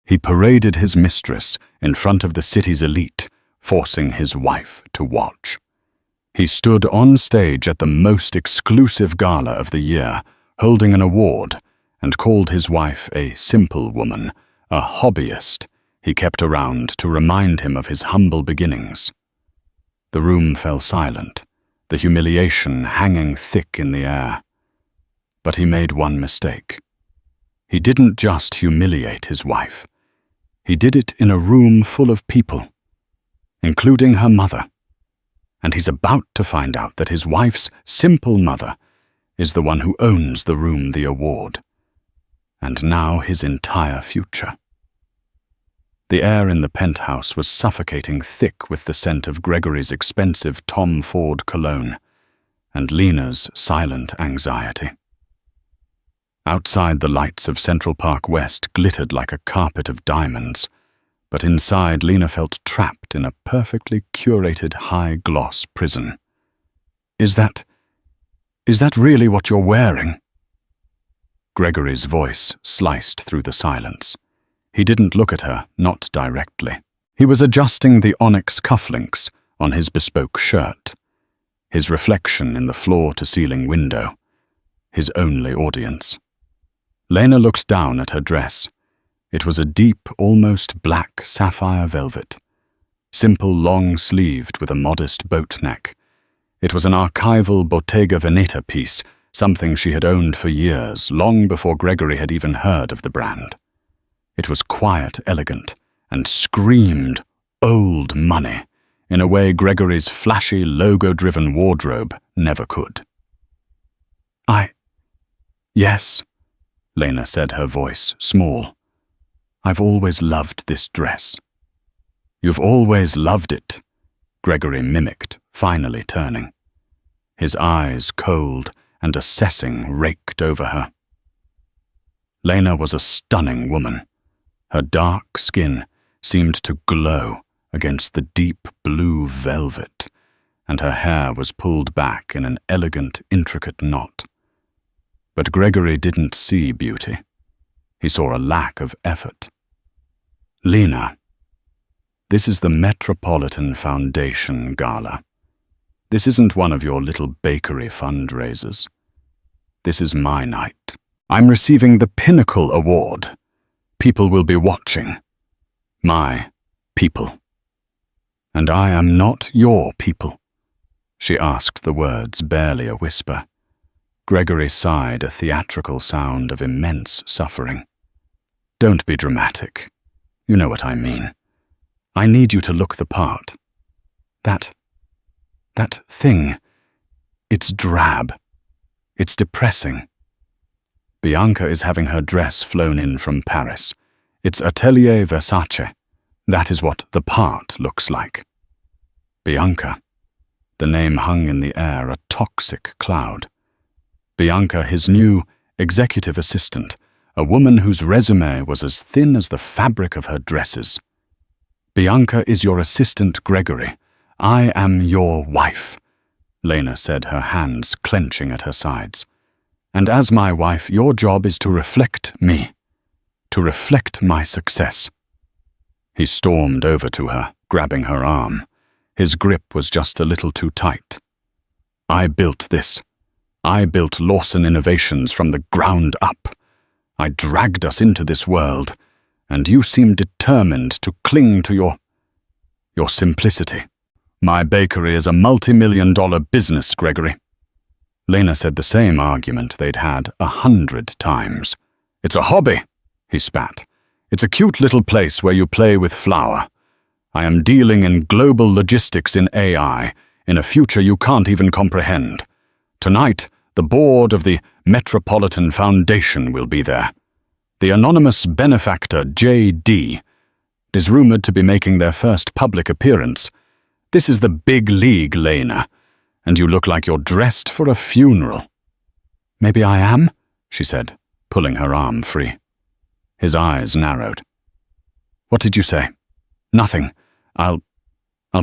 He paraded his mistress in front of the city's elite, forcing his wife to watch. He stood on stage at the most exclusive gala of the year, holding an award, and called his wife a simple woman, a hobbyist he kept around to remind him of his humble beginnings. The room fell silent, the humiliation hanging thick in the air. But he made one mistake. He didn't just humiliate his wife. He did it in a room full of people, including her mother. And he's about to find out that his wife's simple mother is the one who owns the room the award, and now his entire future. The air in the penthouse was suffocating thick with the scent of Gregory's expensive Tom Ford cologne and Lena's silent anxiety. Outside, the lights of Central Park West glittered like a carpet of diamonds, but inside Lena felt trapped in a perfectly curated high-gloss prison. Is that really what you're wearing?" Gregory's voice sliced through the silence. He didn't look at her, not directly. He was adjusting the onyx cufflinks on his bespoke shirt, his reflection in the floor-to-ceiling window, his only audience. Lena looked down at her dress. It was a deep, almost black sapphire velvet, simple long-sleeved with a modest boat neck. It was an archival Bottega Veneta piece, something she had owned for years, long before Gregory had even heard of the brand. It was quiet, elegant, and screamed old money in a way Gregory's flashy, logo-driven wardrobe never could. Yes, Lena said, her voice small. "I've always loved this dress." "You've always loved it," Gregory mimicked, finally turning. His eyes, cold and assessing, raked over her. Lena was a stunning woman. Her dark skin seemed to glow against the deep blue velvet, and her hair was pulled back in an elegant, intricate knot. But Gregory didn't see beauty. He saw a lack of effort. "Lena, this is the Metropolitan Foundation Gala. This isn't one of your little bakery fundraisers. This is my night. I'm receiving the Pinnacle Award. People will be watching. My people. And I am not your people." She asked the words, barely a whisper. Gregory sighed, a theatrical sound of immense suffering. "Don't be dramatic. You know what I mean. I need you to look the part. That thing, it's drab. It's depressing. Bianca is having her dress flown in from Paris. It's Atelier Versace. That is what the part looks like." Bianca. The name hung in the air, a toxic cloud. Bianca, his new executive assistant, a woman whose resume was as thin as the fabric of her dresses. "Bianca is your assistant, Gregory. I am your wife," Lena said, her hands clenching at her sides. "And as my wife, your job is to reflect me, to reflect my success." He stormed over to her, grabbing her arm. His grip was just a little too tight. "I built this. I built Lawson Innovations from the ground up. I dragged us into this world, and you seem determined to cling to your simplicity. My bakery is a multi-million-dollar business, Gregory." Lena said the same argument they'd had 100 times. "It's a hobby," he spat. "It's a cute little place where you play with flour. I am dealing in global logistics in AI, in a future you can't even comprehend. Tonight, the board of the Metropolitan Foundation will be there. The anonymous benefactor J.D. is rumored to be making their first public appearance. This is the big league, Lena, and you look like you're dressed for a funeral." "Maybe I am," she said, pulling her arm free. His eyes narrowed. "What did you say?" "Nothing. I'll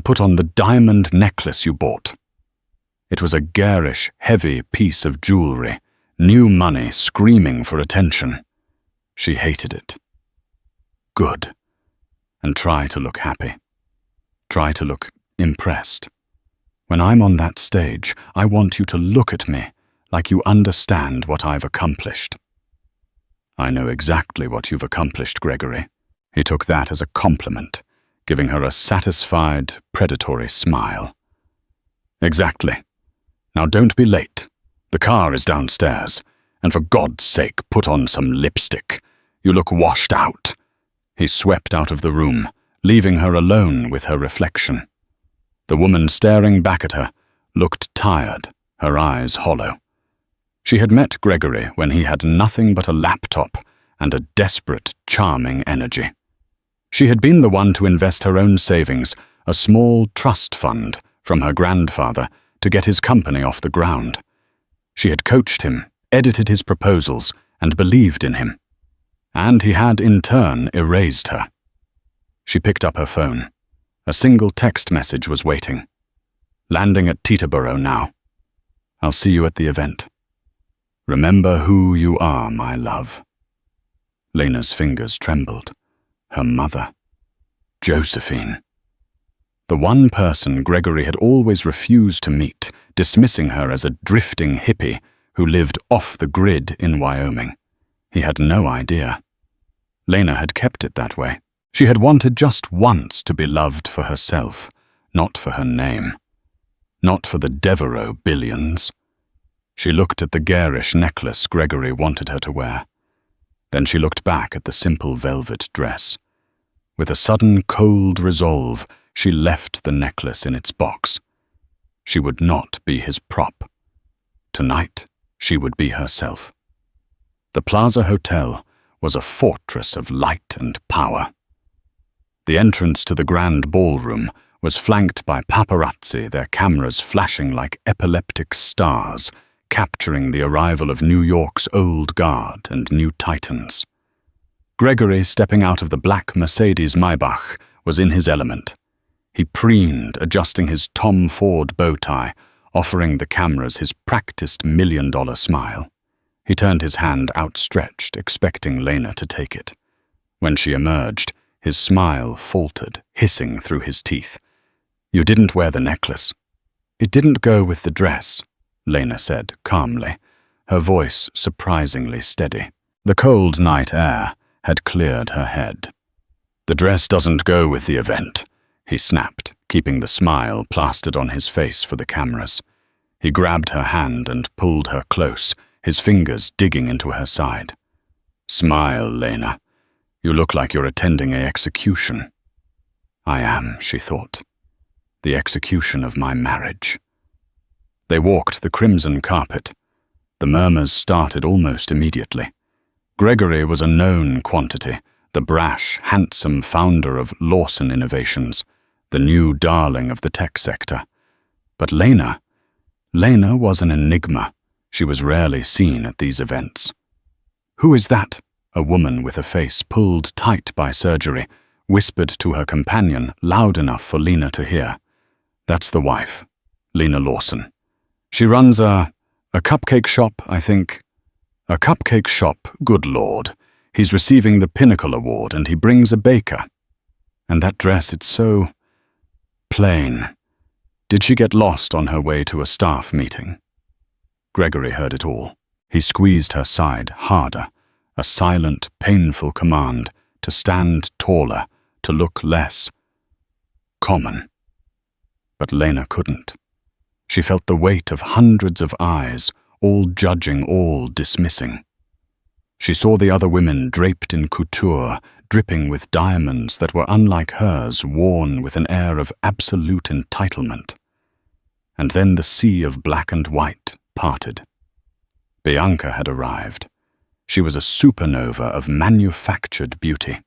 put on the diamond necklace you bought." It was a garish, heavy piece of jewelry, new money screaming for attention. She hated it. good. And try to look happy. Try to look impressed. When I'm on that stage, I want you to look at me like you understand what I've accomplished." "I know exactly what you've accomplished, Gregory." He took that as a compliment, giving her a satisfied, predatory smile. "Exactly. Now don't be late. The car is downstairs, and for God's sake, put on some lipstick. You look washed out." He swept out of the room, leaving her alone with her reflection. The woman staring back at her looked tired, her eyes hollow. She had met Gregory when he had nothing but a laptop and a desperate, charming energy. She had been the one to invest her own savings, a small trust fund from her grandfather, to get his company off the ground. She had coached him, edited his proposals, and believed in him. And he had in turn erased her. She picked up her phone. A single text message was waiting. "Landing at Teterboro now. I'll see you at the event. Remember who you are, my love." Lena's fingers trembled. Her mother. Josephine. The one person Gregory had always refused to meet, dismissing her as a drifting hippie who lived off the grid in Wyoming. He had no idea. Lena had kept it that way. She had wanted just once to be loved for herself, not for her name. Not for the Devereaux billions. She looked at the garish necklace Gregory wanted her to wear. Then she looked back at the simple velvet dress. With a sudden cold resolve, she left the necklace in its box. She would not be his prop. Tonight, she would be herself. The Plaza Hotel was a fortress of light and power. The entrance to the grand ballroom was flanked by paparazzi, their cameras flashing like epileptic stars, capturing the arrival of New York's old guard and new titans. Gregory, stepping out of the black Mercedes Maybach, was in his element. He preened, adjusting his Tom Ford bow tie, offering the cameras his practiced $1,000,000 smile. He turned his hand outstretched, expecting Lena to take it. When she emerged, his smile faltered, hissing through his teeth. "You didn't wear the necklace." "It didn't go with the dress," Lena said calmly, her voice surprisingly steady. The cold night air had cleared her head. "The dress doesn't go with the event," he snapped, keeping the smile plastered on his face for the cameras. He grabbed her hand and pulled her close, his fingers digging into her side. "Smile, Lena. You look like you're attending an execution." "I am," she thought. "The execution of my marriage." They walked the crimson carpet. The murmurs started almost immediately. Gregory was a known quantity, the brash, handsome founder of Lawson Innovations, the new darling of the tech sector. But Lena was an enigma. She was rarely seen at these events. "Who is that?" A woman with a face pulled tight by surgery whispered to her companion, loud enough for Lena to hear. "That's the wife, Lena Lawson. She runs a cupcake shop, I think." "A cupcake shop, good Lord. He's receiving the Pinnacle Award and he brings a baker. And that dress, it's so plain. Did she get lost on her way to a staff meeting?" Gregory heard it all. He squeezed her side harder, a silent, painful command to stand taller, to look less common. But Lena couldn't. She felt the weight of hundreds of eyes, all judging, all dismissing. She saw the other women draped in couture, dripping with diamonds that were unlike hers, worn with an air of absolute entitlement. And then the sea of black and white parted. Bianca had arrived. She was a supernova of manufactured beauty.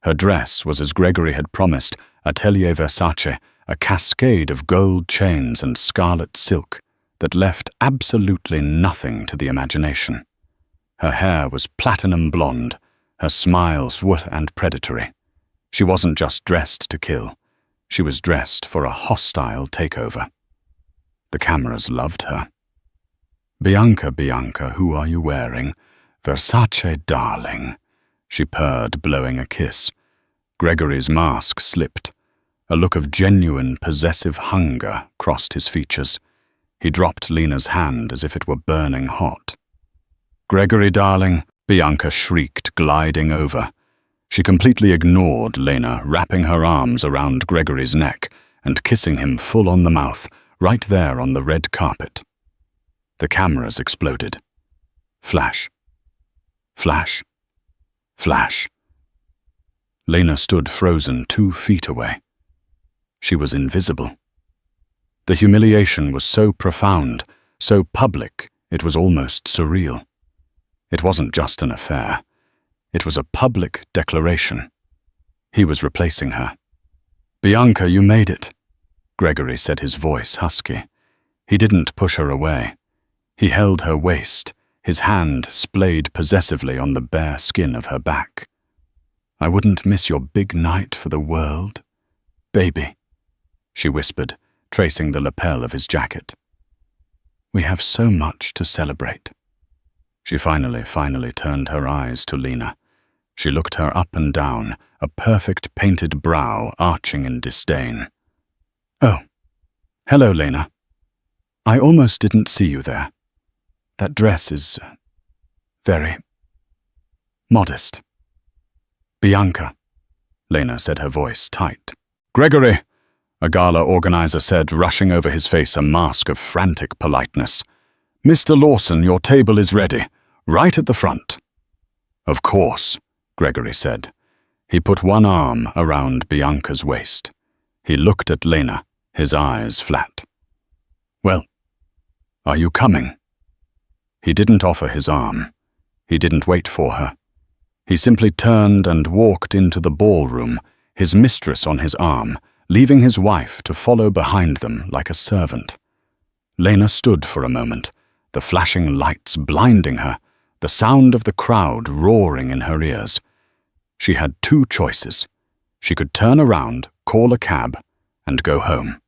Her dress was, as Gregory had promised, Atelier Versace, a cascade of gold chains and scarlet silk that left absolutely nothing to the imagination. Her hair was platinum blonde, her smile sweet and predatory. She wasn't just dressed to kill. She was dressed for a hostile takeover. The cameras loved her. Bianca, who are you wearing?" "Versace, darling," she purred, blowing a kiss. Gregory's mask slipped. A look of genuine, possessive hunger crossed his features. He dropped Lena's hand as if it were burning hot. "Gregory, darling," Bianca shrieked, gliding over. She completely ignored Lena, wrapping her arms around Gregory's neck and kissing him full on the mouth, right there on the red carpet. The cameras exploded. Flash. Flash. Flash. Lena stood frozen 2 feet away. She was invisible. The humiliation was so profound, so public, it was almost surreal. It wasn't just an affair. It was a public declaration. He was replacing her. "Bianca, you made it," Gregory said, his voice husky. He didn't push her away. He held her waist, his hand splayed possessively on the bare skin of her back. "I wouldn't miss your big night for the world, baby," she whispered, tracing the lapel of his jacket. "We have so much to celebrate." She finally turned her eyes to Lena. She looked her up and down, a perfect painted brow arching in disdain. "Oh, hello, Lena. I almost didn't see you there. That dress is very modest." "Bianca," Lena said, her voice tight. "Gregory," a gala organizer said, rushing over his face a mask of frantic politeness. "Mr. Lawson, your table is ready, right at the front." "Of course," Gregory said. He put one arm around Bianca's waist. He looked at Lena, his eyes flat. "Well, are you coming?" He didn't offer his arm. He didn't wait for her. He simply turned and walked into the ballroom, his mistress on his arm, leaving his wife to follow behind them like a servant. Lena stood for a moment, the flashing lights blinding her, the sound of the crowd roaring in her ears. She had 2 choices. She could turn around, call a cab, and go home.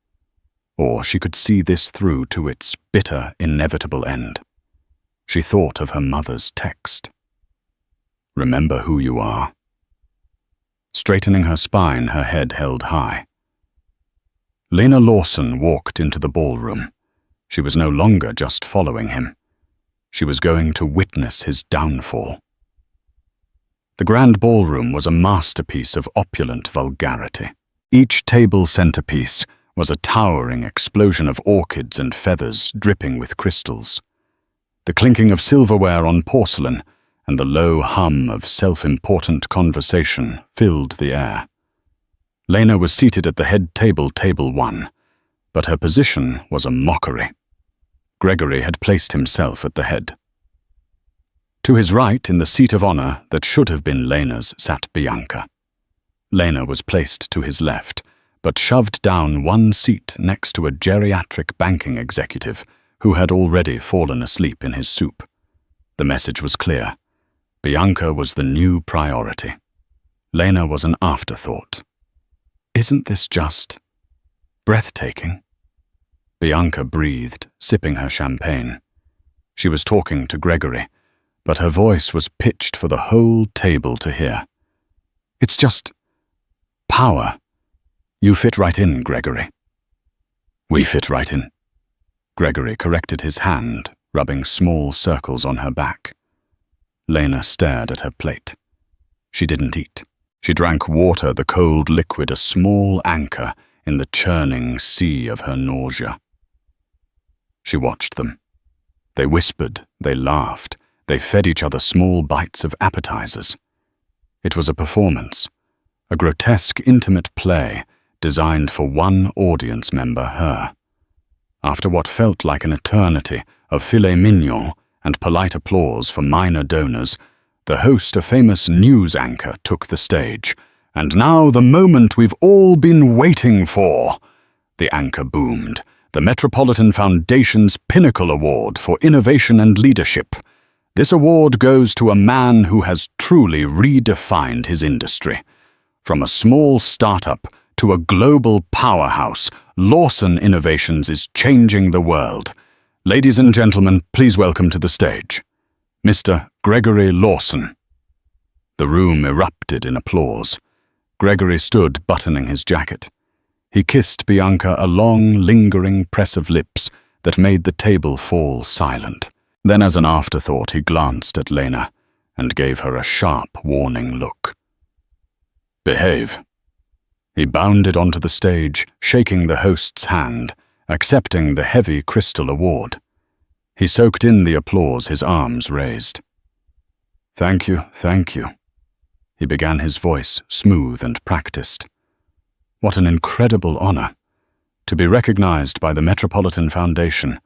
Or she could see this through to its bitter, inevitable end. She thought of her mother's text. "Remember who you are." Straightening her spine, her head held high. Lena Lawson walked into the ballroom. She was no longer just following him. She was going to witness his downfall. The grand ballroom was a masterpiece of opulent vulgarity. Each table centerpiece was a towering explosion of orchids and feathers dripping with crystals. The clinking of silverware on porcelain and the low hum of self-important conversation filled the air. Lena was seated at the head table, table 1, but her position was a mockery. Gregory had placed himself at the head. To his right, in the seat of honor that should have been Lena's, sat Bianca. Lena was placed to his left, but shoved down 1 seat next to a geriatric banking executive who had already fallen asleep in his soup. The message was clear. Bianca was the new priority. Lena was an afterthought. "Isn't this just breathtaking?" Bianca breathed, sipping her champagne. She was talking to Gregory, but her voice was pitched for the whole table to hear. "It's just power. You fit right in, Gregory." "We fit right in." Gregory corrected his hand, rubbing small circles on her back. Lena stared at her plate. She didn't eat. She drank water, the cold liquid a small anchor in the churning sea of her nausea. She watched them. They whispered, they laughed, they fed each other small bites of appetizers. It was a performance, a grotesque, intimate play designed for one audience member, her. After what felt like an eternity of filet mignon and polite applause for minor donors, the host, a famous news anchor, took the stage. "And now the moment we've all been waiting for," the anchor boomed. "The Metropolitan Foundation's Pinnacle Award for Innovation and Leadership. This award goes to a man who has truly redefined his industry. From a small startup to a global powerhouse, Lawson Innovations is changing the world. Ladies and gentlemen, please welcome to the stage, Mr. Gregory Lawson." The room erupted in applause. Gregory stood buttoning his jacket. He kissed Bianca a long, lingering press of lips that made the table fall silent. Then, as an afterthought, he glanced at Lena and gave her a sharp, warning look. "Behave." He bounded onto the stage, shaking the host's hand, accepting the heavy crystal award. He soaked in the applause, his arms raised. "Thank you, thank you." He began, his voice smooth and practiced. "What an incredible honor. To be recognized by the Metropolitan Foundation.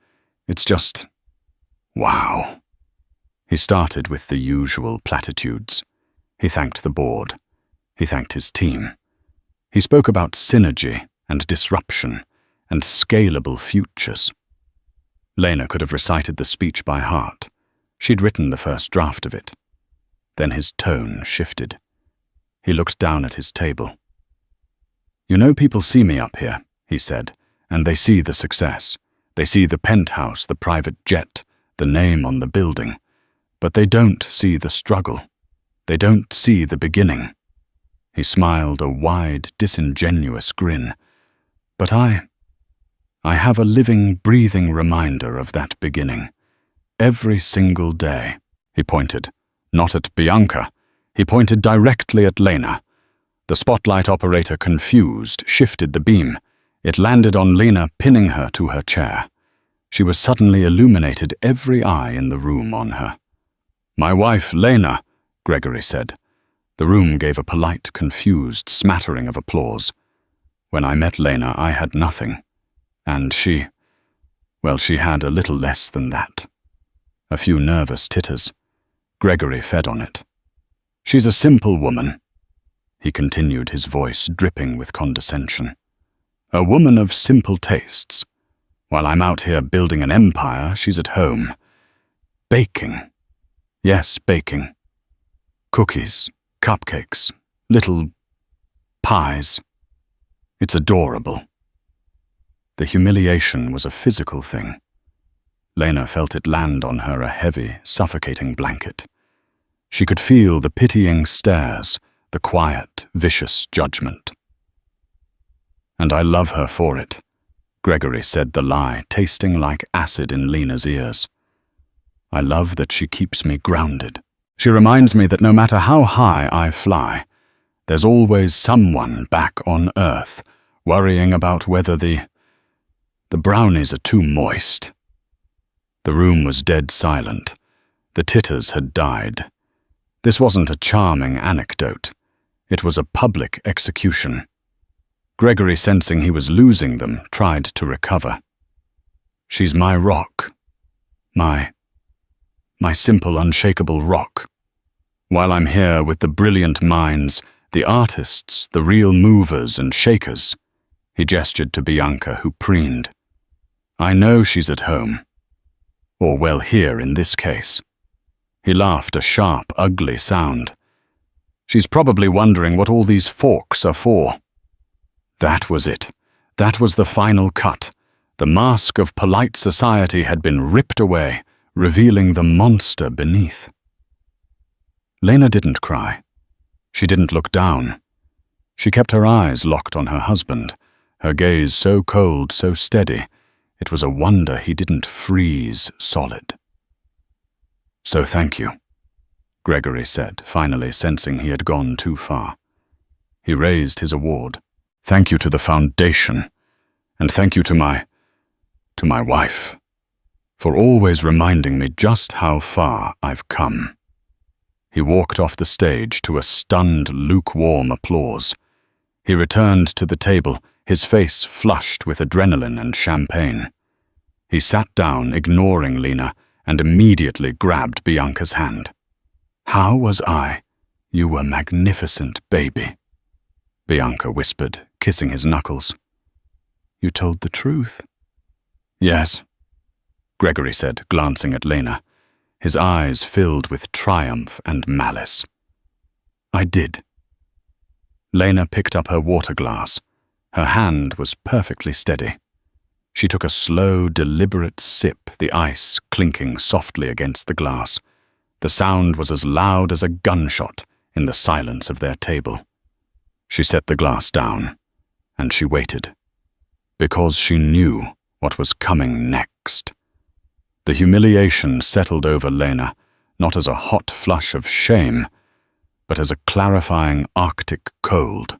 It's just... wow." He started with the usual platitudes. He thanked the board. He thanked his team. He spoke about synergy and disruption and scalable futures. Lena could have recited the speech by heart. She'd written the first draft of it. Then his tone shifted. He looked down at his table. "You know, people see me up here," he said, "and they see the success. They see the penthouse, the private jet, the name on the building. But they don't see the struggle. They don't see the beginning." He smiled a wide, disingenuous grin. "But I have a living, breathing reminder of that beginning. Every single day." He pointed, not at Bianca. He pointed directly at Lena. The spotlight operator, confused, shifted the beam. It landed on Lena, pinning her to her chair. She was suddenly illuminated, every eye in the room on her. "My wife, Lena," Gregory said. The room gave a polite, confused smattering of applause. "When I met Lena, I had nothing. And she had a little less than that." A few nervous titters. Gregory fed on it. "She's a simple woman," he continued, his voice dripping with condescension. "A woman of simple tastes. While I'm out here building an empire, she's at home. Baking. Yes, baking. Cookies, cupcakes, little pies. It's adorable." The humiliation was a physical thing. Lena felt it land on her, a heavy, suffocating blanket. She could feel the pitying stares, the quiet, vicious judgment. "And I love her for it," Gregory said, the lie tasting like acid in Lena's ears. "I love that she keeps me grounded. She reminds me that no matter how high I fly, there's always someone back on Earth worrying about whether the brownies are too moist." The room was dead silent. The titters had died. This wasn't a charming anecdote. It was a public execution. Gregory, sensing he was losing them, tried to recover. "She's my rock. My simple, unshakable rock. While I'm here with the brilliant minds, the artists, the real movers and shakers," he gestured to Bianca, who preened. "I know she's at home. Or, well, here in this case." He laughed, a sharp, ugly sound. "She's probably wondering what all these forks are for." That was it. That was the final cut. The mask of polite society had been ripped away, revealing the monster beneath. Lena didn't cry. She didn't look down. She kept her eyes locked on her husband, her gaze so cold, so steady. It was a wonder he didn't freeze solid. "So thank you," Gregory said, finally sensing he had gone too far. He raised his award. "Thank you to the foundation, and thank you to my wife, for always reminding me just how far I've come." He walked off the stage to a stunned, lukewarm applause. He returned to the table, his face flushed with adrenaline and champagne. He sat down, ignoring Lena, and immediately grabbed Bianca's hand. "How was I? You were magnificent, baby," Bianca whispered, kissing his knuckles. "You told the truth." "Yes," Gregory said, glancing at Lena, his eyes filled with triumph and malice. "I did." Lena picked up her water glass. Her hand was perfectly steady. She took a slow, deliberate sip, the ice clinking softly against the glass. The sound was as loud as a gunshot in the silence of their table. She set the glass down, and she waited, because she knew what was coming next. The humiliation settled over Lena, not as a hot flush of shame, but as a clarifying Arctic cold.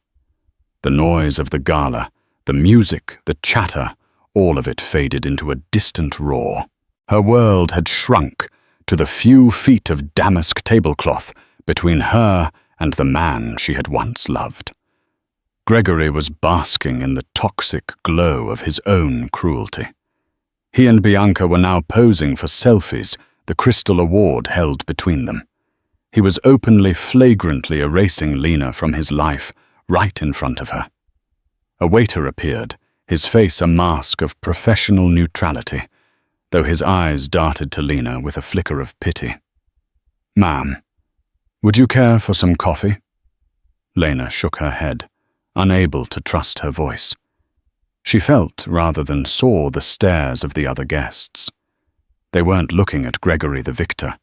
The noise of the gala, the music, the chatter, all of it faded into a distant roar. Her world had shrunk to the few feet of damask tablecloth between her and the man she had once loved. Gregory was basking in the toxic glow of his own cruelty. He and Bianca were now posing for selfies, the crystal award held between them. He was openly, flagrantly erasing Lena from his life, right in front of her. A waiter appeared, his face a mask of professional neutrality, though his eyes darted to Lena with a flicker of pity. "Ma'am, would you care for some coffee?" Lena shook her head, unable to trust her voice. She felt rather than saw the stares of the other guests. They weren't looking at Gregory the victor.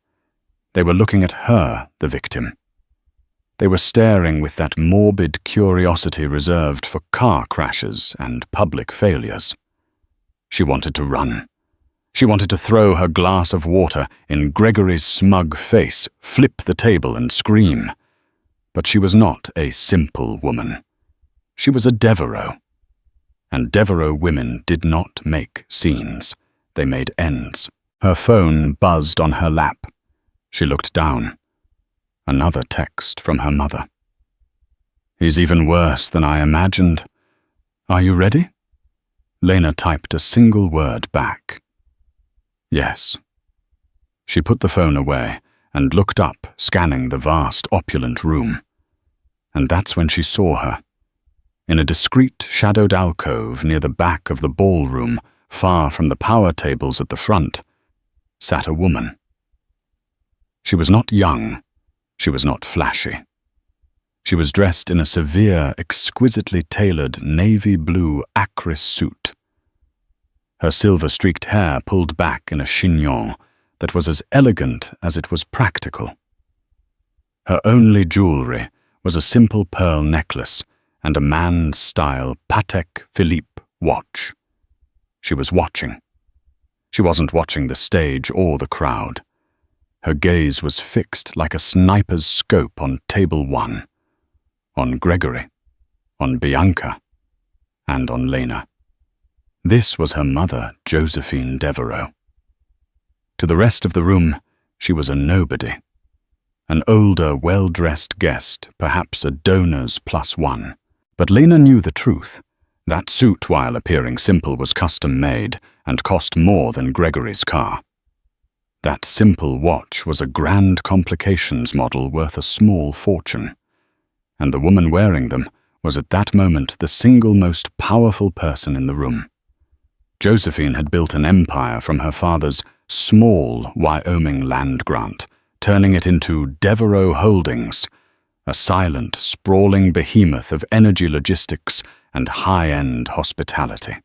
They were looking at her, the victim. They were staring with that morbid curiosity reserved for car crashes and public failures. She wanted to run. She wanted to throw her glass of water in Gregory's smug face, flip the table and scream. But she was not a simple woman. She was a Devereux. And Devereux women did not make scenes. They made ends. Her phone buzzed on her lap. She looked down. Another text from her mother. "He's even worse than I imagined. Are you ready?" Lena typed a single word back. "Yes." She put the phone away and looked up, scanning the vast, opulent room. And that's when she saw her. In a discreet, shadowed alcove near the back of the ballroom, far from the power tables at the front, sat a woman. She was not young. She was not flashy. She was dressed in a severe, exquisitely tailored navy blue acris suit. Her silver-streaked hair pulled back in a chignon that was as elegant as it was practical. Her only jewelry was a simple pearl necklace and a man's-style Patek Philippe watch. She was watching. She wasn't watching the stage or the crowd. Her gaze was fixed like a sniper's scope on table 1, on Gregory, on Bianca, and on Lena. This was her mother, Josephine Devereux. To the rest of the room, she was a nobody. An older, well-dressed guest, perhaps a donor's +1. But Lena knew the truth. That suit, while appearing simple, was custom-made and cost more than Gregory's car. That simple watch was a grand complications model worth a small fortune. And the woman wearing them was at that moment the single most powerful person in the room. Josephine had built an empire from her father's small Wyoming land grant, turning it into Devereux Holdings, a silent, sprawling behemoth of energy logistics and high-end hospitality.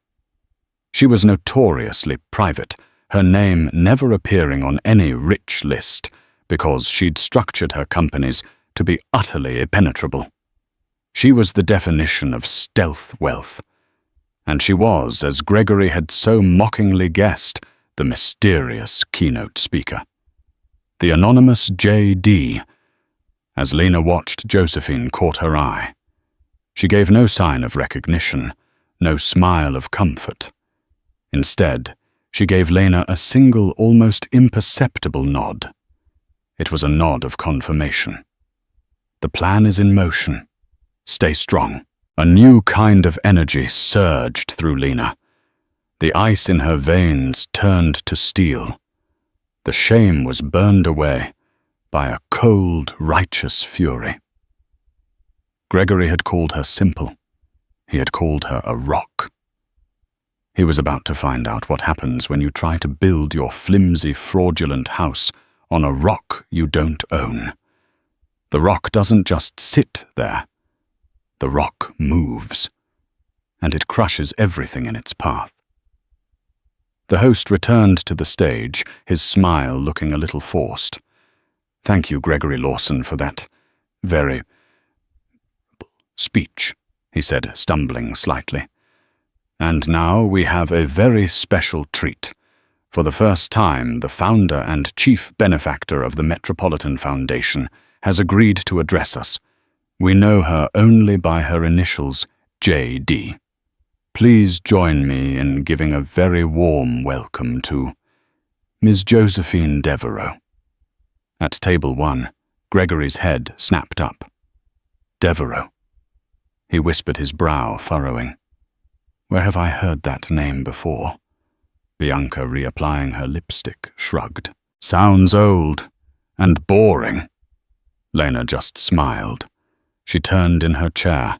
She was notoriously private, her name never appearing on any rich list, because she'd structured her companies to be utterly impenetrable. She was the definition of stealth wealth. And she was, as Gregory had so mockingly guessed, the mysterious keynote speaker. The anonymous J.D. As Lena watched, Josephine caught her eye. She gave no sign of recognition, no smile of comfort. Instead, she gave Lena a single, almost imperceptible nod. It was a nod of confirmation. The plan is in motion. Stay strong. A new kind of energy surged through Lena. The ice in her veins turned to steel. The shame was burned away by a cold, righteous fury. Gregory had called her simple. He had called her a rock. He was about to find out what happens when you try to build your flimsy, fraudulent house on a rock you don't own. The rock doesn't just sit there. The rock moves, and it crushes everything in its path. The host returned to the stage, his smile looking a little forced. "Thank you, Gregory Lawson, for that very speech, he said, stumbling slightly. And now we have a very special treat. For the first time, the founder and chief benefactor of the Metropolitan Foundation has agreed to address us. We know her only by her initials, J.D. Please join me in giving a very warm welcome to Ms. Josephine Devereux. At table 1, Gregory's head snapped up. Devereux. He whispered, his brow furrowing. Where have I heard that name before? Bianca, reapplying her lipstick, shrugged. Sounds old and boring. Lena just smiled. She turned in her chair,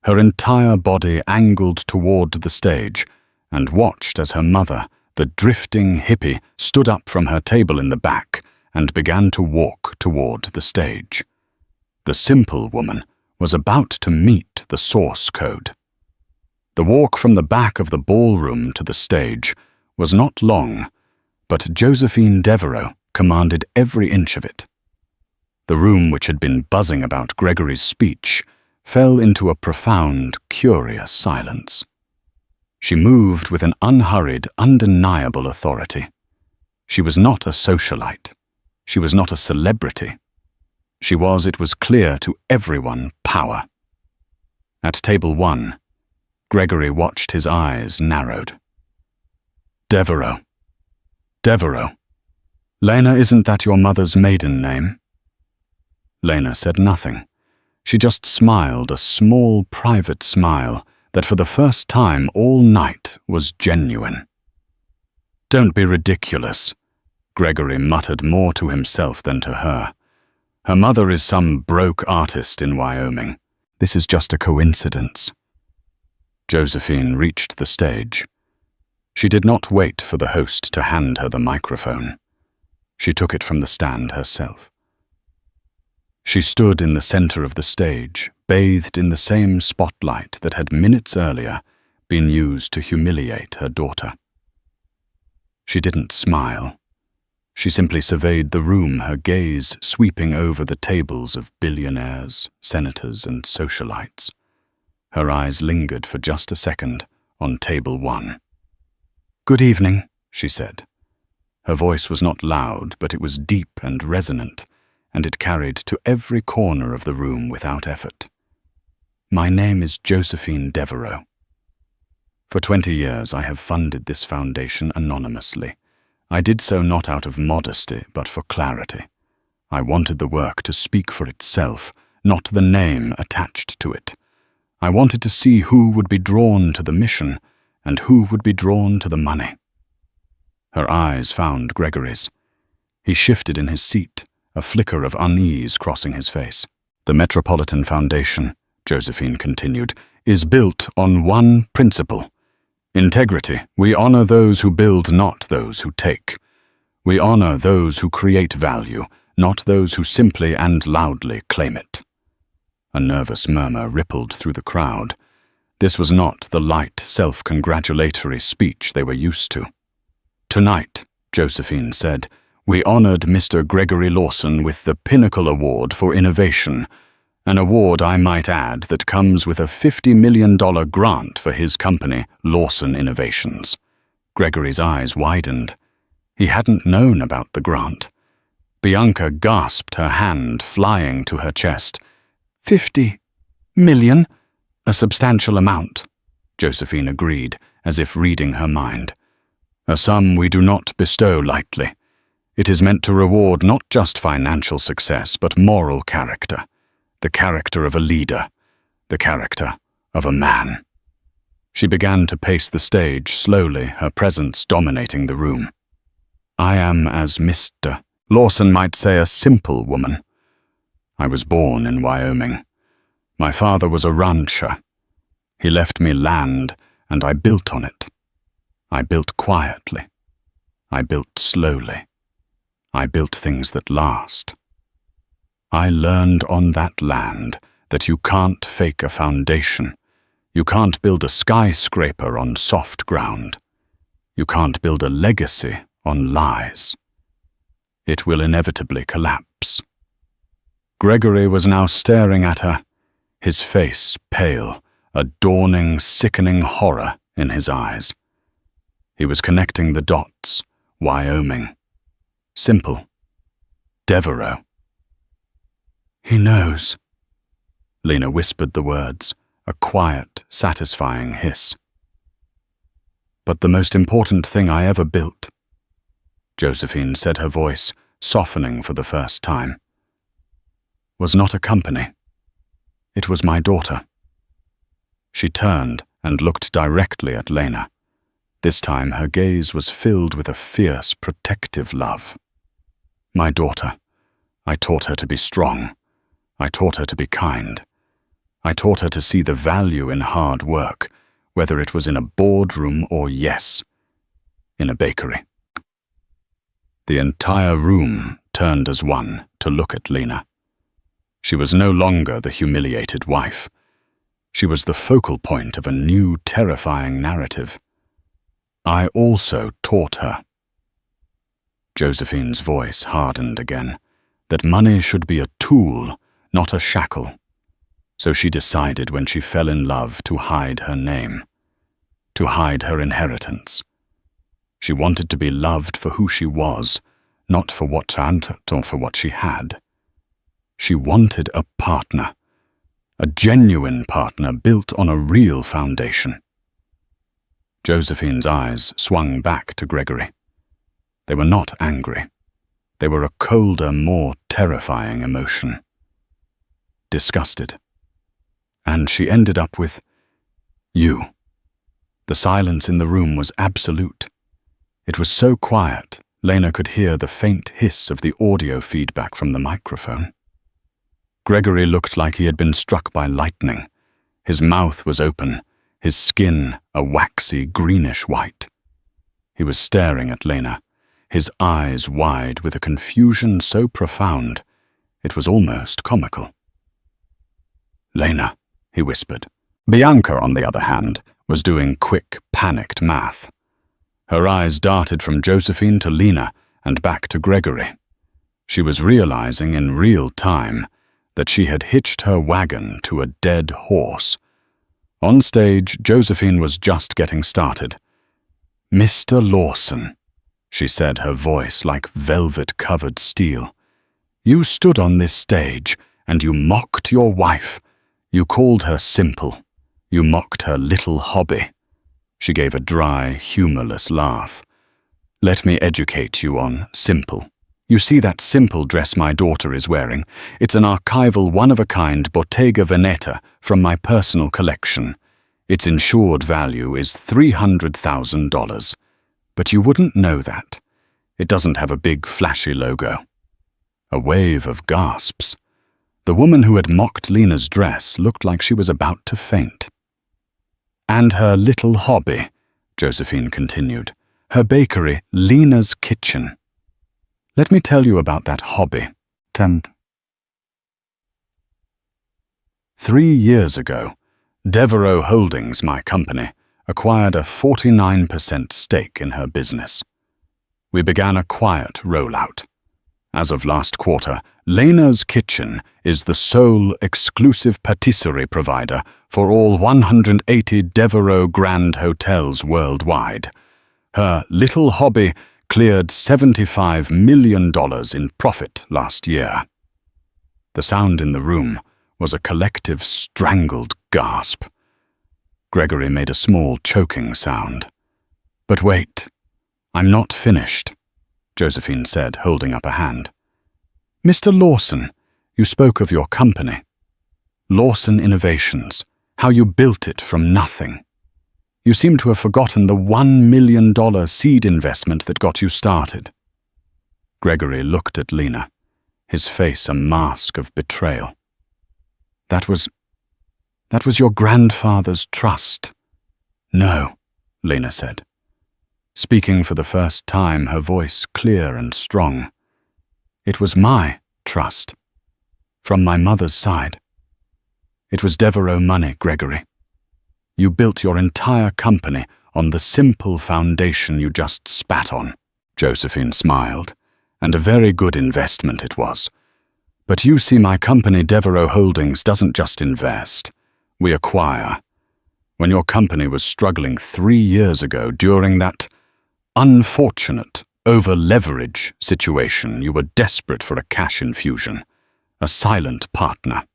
her entire body angled toward the stage, and watched as her mother, the drifting hippie, stood up from her table in the back and began to walk toward the stage. The simple woman was about to meet the source code. The walk from the back of the ballroom to the stage was not long, but Josephine Devereux commanded every inch of it. The room, which had been buzzing about Gregory's speech, fell into a profound, curious silence. She moved with an unhurried, undeniable authority. She was not a socialite. She was not a celebrity. She was, it was clear to everyone, power. At table 1, Gregory watched, his eyes narrowed. Devereux. Devereux. Lena, isn't that your mother's maiden name? Lena said nothing. She just smiled, a small, private smile that for the first time all night was genuine. Don't be ridiculous, Gregory muttered, more to himself than to her. Her mother is some broke artist in Wyoming. This is just a coincidence. Josephine reached the stage. She did not wait for the host to hand her the microphone. She took it from the stand herself. She stood in the center of the stage, bathed in the same spotlight that had minutes earlier been used to humiliate her daughter. She didn't smile. She simply surveyed the room, her gaze sweeping over the tables of billionaires, senators, and socialites. Her eyes lingered for just a second on table 1. Good evening, she said. Her voice was not loud, but it was deep and resonant, and it carried to every corner of the room without effort. My name is Josephine Devereux. For 20 years I have funded this foundation anonymously. I did so not out of modesty, but for clarity. I wanted the work to speak for itself, not the name attached to it. I wanted to see who would be drawn to the mission and who would be drawn to the money. Her eyes found Gregory's. He shifted in his seat, a flicker of unease crossing his face. The Metropolitan Foundation, Josephine continued, is built on one principle. Integrity. We honor those who build, not those who take. We honor those who create value, not those who simply and loudly claim it. A nervous murmur rippled through the crowd. This was not the light, self-congratulatory speech they were used to. Tonight, Josephine said, we honored Mr. Gregory Lawson with the Pinnacle Award for Innovation, an award, I might add, that comes with a $50 million grant for his company, Lawson Innovations. Gregory's eyes widened. He hadn't known about the grant. Bianca gasped, her hand flying to her chest. 50 million? A substantial amount, Josephine agreed, as if reading her mind. A sum we do not bestow lightly. It is meant to reward not just financial success, but moral character. The character of a leader. The character of a man. She began to pace the stage slowly, her presence dominating the room. I am, as Mr. Lawson might say, a simple woman. I was born in Wyoming. My father was a rancher. He left me land, and I built on it. I built quietly. I built slowly. I built things that last. I learned on that land that you can't fake a foundation. You can't build a skyscraper on soft ground. You can't build a legacy on lies. It will inevitably collapse. Gregory was now staring at her, his face pale, a dawning, sickening horror in his eyes. He was connecting the dots. Wyoming. Simple. Devereaux. "He knows." Lena whispered the words, a quiet, satisfying hiss. "But the most important thing I ever built," Josephine said, her voice softening for the first time, "was not a company. It was my daughter." She turned and looked directly at Lena. This time her gaze was filled with a fierce, protective love. "My daughter. I taught her to be strong. I taught her to be kind. I taught her to see the value in hard work, whether it was in a boardroom or, yes, in a bakery." The entire room turned as one to look at Lena. She was no longer the humiliated wife. She was the focal point of a new, terrifying narrative. "I also taught her." Josephine's voice hardened again, that money should be a tool, not a shackle. So she decided when she fell in love to hide her name, to hide her inheritance. She wanted to be loved for who she was, not for what or for what she had. She wanted a partner, a genuine partner built on a real foundation. Josephine's eyes swung back to Gregory. They were not angry. They were a colder, more terrifying emotion. Disgusted. And she ended up with, "You." The silence in the room was absolute. It was so quiet, Lena could hear the faint hiss of the audio feedback from the microphone. Gregory looked like he had been struck by lightning. His mouth was open, his skin a waxy greenish white. He was staring at Lena, his eyes wide with a confusion so profound it was almost comical. "Lena," he whispered. Bianca, on the other hand, was doing quick, panicked math. Her eyes darted from Josephine to Lena and back to Gregory. She was realizing in real time that she had hitched her wagon to a dead horse. On stage, Josephine was just getting started. "Mr. Lawson," she said, her voice like velvet-covered steel. "You stood on this stage and you mocked your wife. You called her simple. You mocked her little hobby." She gave a dry, humorless laugh. "Let me educate you on simple. You see that simple dress my daughter is wearing? It's an archival, one-of-a-kind Bottega Veneta from my personal collection. Its insured value is $300,000. But you wouldn't know that. It doesn't have a big, flashy logo." A wave of gasps. The woman who had mocked Lena's dress looked like she was about to faint. "And her little hobby," Josephine continued. "Her bakery, Lena's Kitchen. Let me tell you about that hobby. 3 years ago, Devereaux Holdings, my company, acquired a 49% stake in her business. We began a quiet rollout. As of last quarter, Lena's Kitchen is the sole exclusive patisserie provider for all 180 Devereaux Grand Hotels worldwide. Her little hobby cleared $75 million in profit last year. The sound in the room was a collective strangled gasp. Gregory made a small choking sound. "But wait, I'm not finished," Josephine said, holding up a hand. "Mr. Lawson, you spoke of your company. Lawson Innovations, how you built it from nothing. You seem to have forgotten the $1 million seed investment that got you started." Gregory looked at Lena, his face a mask of betrayal. That was your grandfather's trust." "No," Lena said, speaking for the first time, her voice clear and strong. "It was my trust, from my mother's side. It was Devereaux money, Gregory. You built your entire company on the simple foundation you just spat on." Josephine smiled, "and a very good investment it was. But you see, my company Devereux Holdings doesn't just invest. We acquire. When your company was struggling 3 years ago during that unfortunate over-leverage situation, you were desperate for a cash infusion, a silent partner.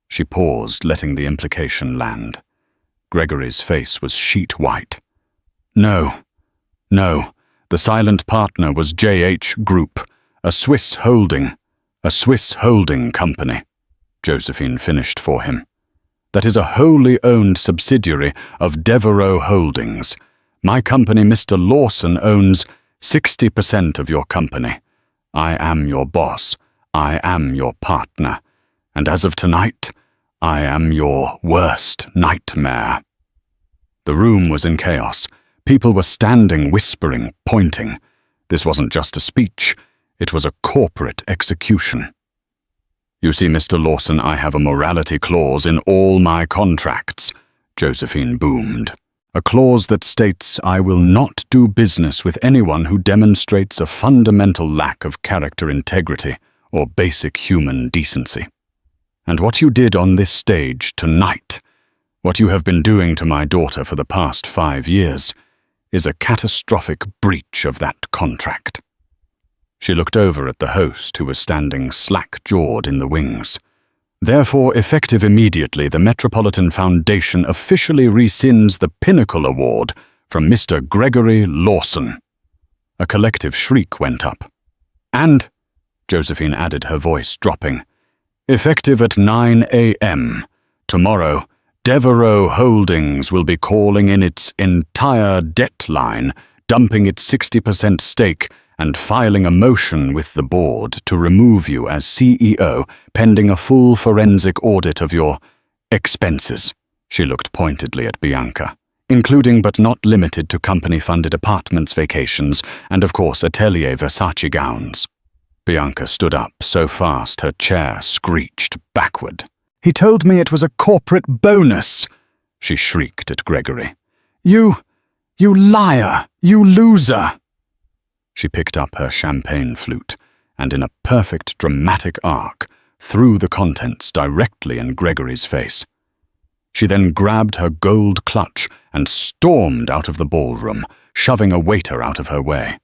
She paused, letting the implication land. Gregory's face was sheet white. No, the silent partner was JH Group, a Swiss holding company, Josephine finished for him. That is a wholly owned subsidiary of Devereux Holdings. My company, Mr. Lawson, owns 60% of your company. I am your boss. I am your partner. And as of tonight, I am your worst nightmare. The room was in chaos. People were standing, whispering, pointing. This wasn't just a speech. It was a corporate execution. You see, Mr. Lawson, I have a morality clause in all my contracts, Josephine boomed. A clause that states I will not do business with anyone who demonstrates a fundamental lack of character integrity or basic human decency. And what you did on this stage tonight, what you have been doing to my daughter for the past 5 years, is a catastrophic breach of that contract. She looked over at the host, who was standing slack-jawed in the wings. Therefore, effective immediately, the Metropolitan Foundation officially rescinds the Pinnacle Award from Mr. Gregory Lawson. A collective shriek went up. And, Josephine added, her voice dropping, effective at 9 a.m. tomorrow, Devereux Holdings will be calling in its entire debt line, dumping its 60% stake, and filing a motion with the board to remove you as CEO pending a full forensic audit of your expenses. She looked pointedly at Bianca, including but not limited to company-funded apartments, vacations, and of course Atelier Versace gowns. Bianca stood up so fast her chair screeched backward. He told me it was a corporate bonus, she shrieked at Gregory. You liar, you loser. She picked up her champagne flute and in a perfect dramatic arc threw the contents directly in Gregory's face. She then grabbed her gold clutch and stormed out of the ballroom, shoving a waiter out of her way.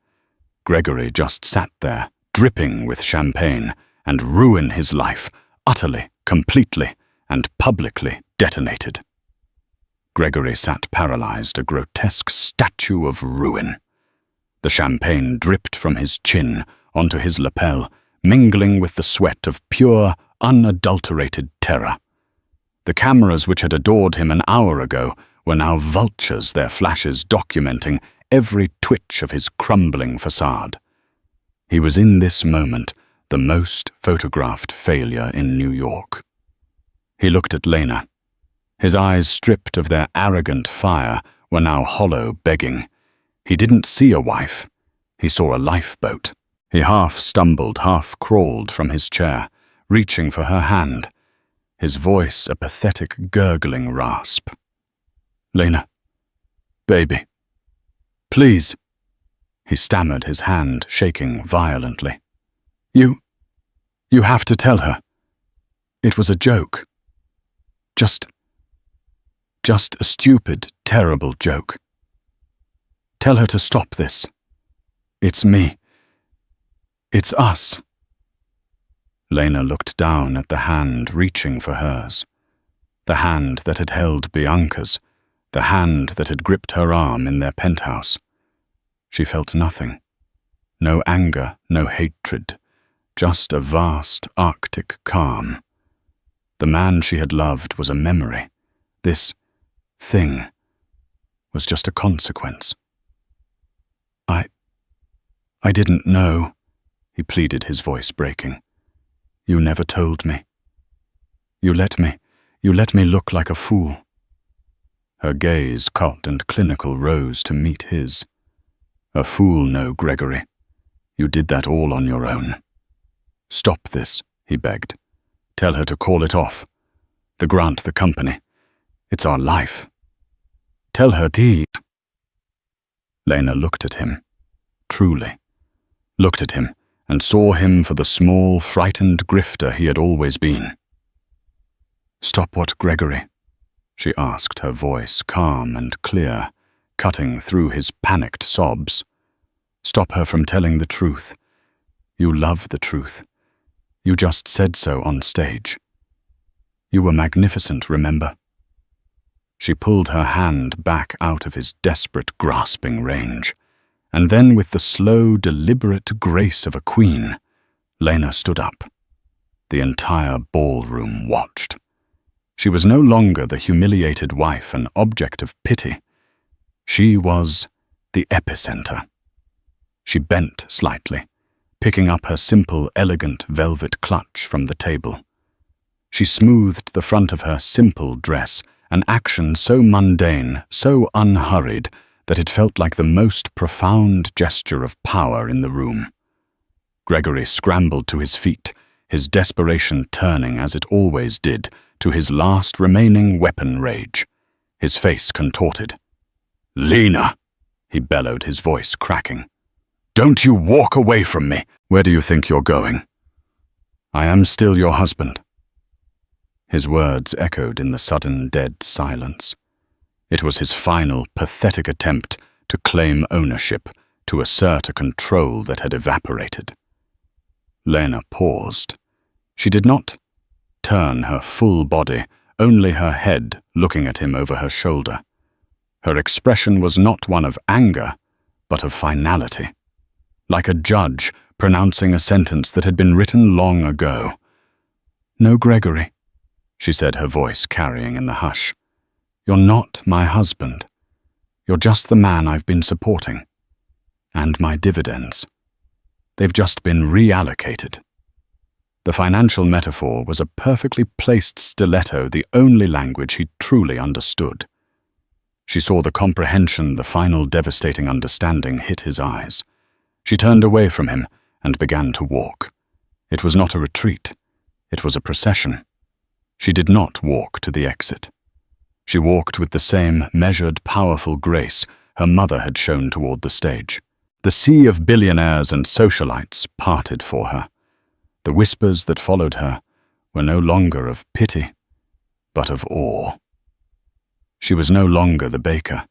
Gregory just sat there, dripping with champagne, and ruined his life, utterly, completely, and publicly detonated. Gregory sat paralyzed, a grotesque statue of ruin. The champagne dripped from his chin onto his lapel, mingling with the sweat of pure, unadulterated terror. The cameras which had adored him an hour ago were now vultures, their flashes documenting every twitch of his crumbling facade. He was in this moment the most photographed failure in New York. He looked at Lena. His eyes, stripped of their arrogant fire, were now hollow, begging. He didn't see a wife. He saw a lifeboat. He half stumbled, half crawled from his chair, reaching for her hand, his voice a pathetic gurgling rasp. Lena, baby, please. He stammered, his hand shaking violently. You have to tell her. It was a joke. Just a stupid, terrible joke. Tell her to stop this. It's me. It's us. Lena looked down at the hand reaching for hers. The hand that had held Bianca's. The hand that had gripped her arm in their penthouse. She felt nothing. No anger, no hatred. Just a vast, arctic calm. The man she had loved was a memory. This thing was just a consequence. I didn't know, he pleaded, his voice breaking. You never told me. You let me look like a fool. Her gaze, cold and clinical, rose to meet his. A fool, no, Gregory. You did that all on your own. Stop this, he begged. Tell her to call it off. The grant, the company. It's our life. Tell her to. Lena looked at him. Truly. Looked at him and saw him for the small, frightened grifter he had always been. "Stop what, Gregory?" she asked, her voice calm and clear, cutting through his panicked sobs. "Stop her from telling the truth. You love the truth. You just said so on stage. You were magnificent, remember?" She pulled her hand back out of his desperate, grasping range, and then with the slow, deliberate grace of a queen, Lena stood up. The entire ballroom watched. She was no longer the humiliated wife, an object of pity. She was the epicenter. She bent slightly, picking up her simple, elegant velvet clutch from the table. She smoothed the front of her simple dress, an action so mundane, so unhurried, that it felt like the most profound gesture of power in the room. Gregory scrambled to his feet, his desperation turning, as it always did, to his last remaining weapon rage. His face contorted. "Lena!" he bellowed, his voice cracking. "Don't you walk away from me! Where do you think you're going?" "I am still your husband." His words echoed in the sudden dead silence. It was his final, pathetic attempt to claim ownership, to assert a control that had evaporated. Lena paused. She did not turn her full body, only her head looking at him over her shoulder. Her expression was not one of anger, but of finality, like a judge pronouncing a sentence that had been written long ago. "No, Gregory," she said, her voice carrying in the hush. "You're not my husband. You're just the man I've been supporting. And my dividends. They've just been reallocated." The financial metaphor was a perfectly placed stiletto, the only language he truly understood. She saw the comprehension, the final devastating understanding hit his eyes. She turned away from him and began to walk. It was not a retreat. It was a procession. She did not walk to the exit. She walked with the same measured, powerful grace her mother had shown toward the stage. The sea of billionaires and socialites parted for her. The whispers that followed her were no longer of pity, but of awe. She was no longer the baker.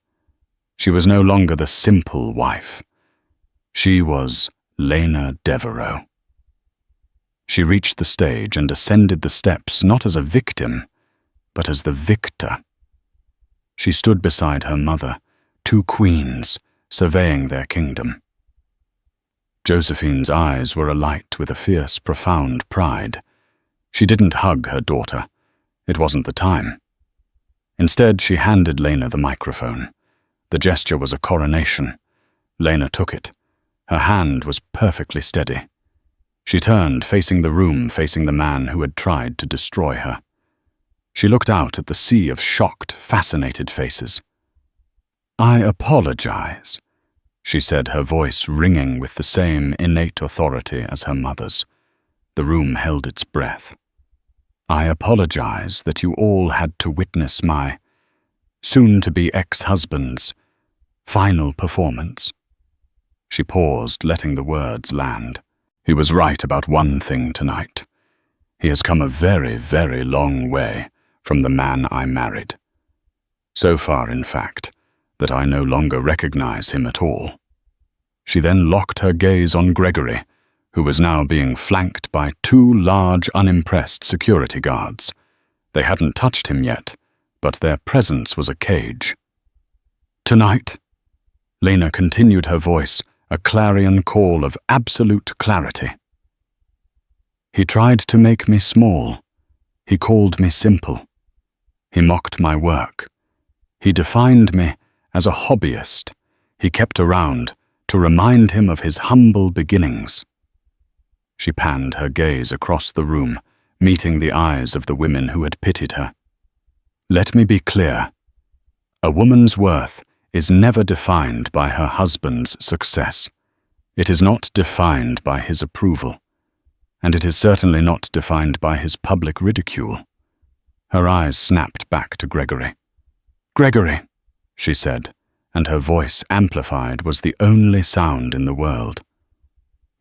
She was no longer the simple wife. She was Lena Devereaux. She reached the stage and ascended the steps not as a victim, but as the victor. She stood beside her mother, two queens, surveying their kingdom. Josephine's eyes were alight with a fierce, profound pride. She didn't hug her daughter. It wasn't the time. Instead, she handed Lena the microphone. The gesture was a coronation. Lena took it. Her hand was perfectly steady. She turned, facing the room, facing the man who had tried to destroy her. She looked out at the sea of shocked, fascinated faces. "I apologize," she said, her voice ringing with the same innate authority as her mother's. The room held its breath. "I apologize that you all had to witness my soon-to-be ex-husband's final performance." She paused, letting the words land. He was right about one thing tonight. He has come a very, very long way from the man I married. So far, in fact, that I no longer recognize him at all. She then locked her gaze on Gregory, who was now being flanked by two large, unimpressed security guards. They hadn't touched him yet, but their presence was a cage. "Tonight," Lena continued, her voice a clarion call of absolute clarity. "He tried to make me small. He called me simple. He mocked my work. He defined me as a hobbyist he kept around to remind him of his humble beginnings." She panned her gaze across the room, meeting the eyes of the women who had pitied her. "Let me be clear. A woman's worth is never defined by her husband's success. It is not defined by his approval, and it is certainly not defined by his public ridicule." Her eyes snapped back to Gregory. "Gregory," she said, and her voice, amplified, was the only sound in the world.